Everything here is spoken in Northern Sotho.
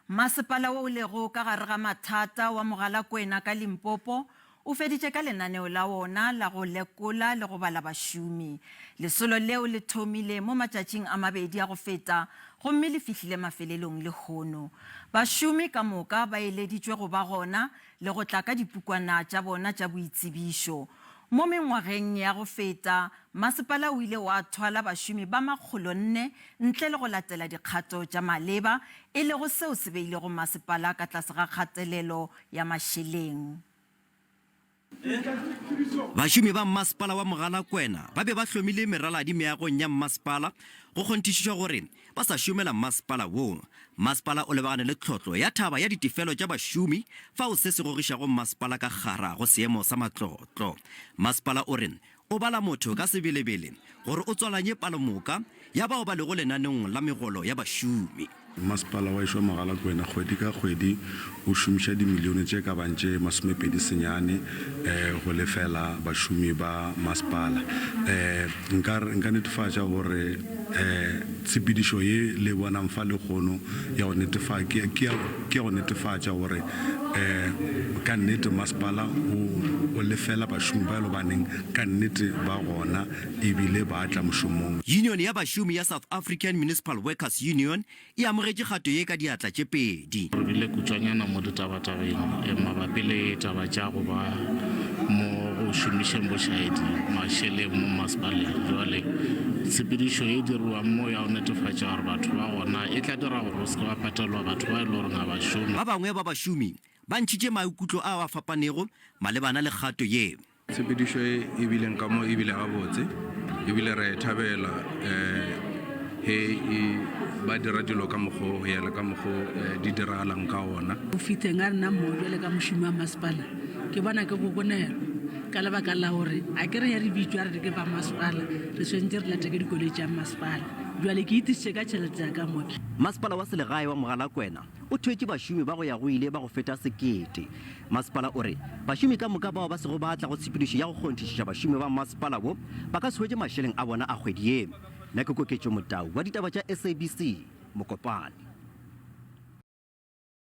Masepala wa olego ka gare ga mathatha wa Mogalakwena ka Limpopo o feditše ka lenaneo la wona la go lekola le go bala bašomi. Lesolo leo le thomile mo matsatsing a mabedi a go feta gomme le fihlile mafelelong lehono. Bašomi ka moka ba eleditswe go ba gona le go tla ka dipukwana tša bona tša boitsebišo. Mo mengwageng ya go feta, Masepala o ile wa thwala bašomi ba makgolo-nne ntle le go latela dikgato tša maleba e le go seo se beilego Masepala ka tlase ga kgatelelo ya mašeleng. Bašomi ba Masepala wa Mogalakwena ba be ba hlomile meraladi meagong ya Masepala go kgonthišišwa gore ba sa šomela Masepala wo. Masepala o lebagane le tlhotlo ya thaba ya ditefelo tša bašomi fa o se se gogišago Masepala ka gara go seemo sa matlotlo. Masepala o re o bala motho ka sebelebele gore o tswalanye palomoka ya bao ba lego lenaneong la megolo ya bašomi. Masepala wa iso Mogalakwena kgwedi ka kgwedi o šomiša dimilione tše ka bantše 29 go lefela bašomi ba Masepala. Nka netefatša gore tshepedišo ye le bonang fa lehono ya go netefatša gore ka nnete Masepala o lefela bašomi ba lobaneng ka nnete ba gona ebile ba tla mošomong. Union ya bašomi ya South African Municipal Workers Union e amogetše kgato ye ka diatla tše pedi. Re bile kutswanyana mo ditabatabeng mabapi le taba tša go ba mo go šomišeng bošaedi mašeleng mo Masepaleng. Jwale tshepedišo e diriwang mo ya go netefatša gore batho ba gona e tla dira gore o seke ba patelwa batho ba e le gore ga bašomi. Ba bangwe ba bašomi ba ntšhitše maikutlo a a fapanego malebana le kgato ye. Tshepedišo e bileng ka mo e bile gabotse ebile re thabela ba dira dilo ka mokgwa ya le ka mokgwa di diragalang ka ona. O fiteng a nna mo jwale ka mošomi wa Masepala ke bona ke go bonelo ka lebaka la gore a ke re ya re bitswa re ke ba Masepala re tshwantse re late ke dikoloi tša Masepala jwale ke itišitše ka tšhelete ya ka moka. Masepala wa selegae wa Mogalakwena o thwetše bašomi ba go ya go ile ba go feta 1,000. Masepala o re bašomi ka moka bao ba sego ba tla go tshepedišo ya go kgonthišiša bašomi ba Masepala bo ba ka se hwetše mašeleng a bona a kgwedi ye. Nna ke Koketšo Motau wa ditaba tša SABC Mokopane.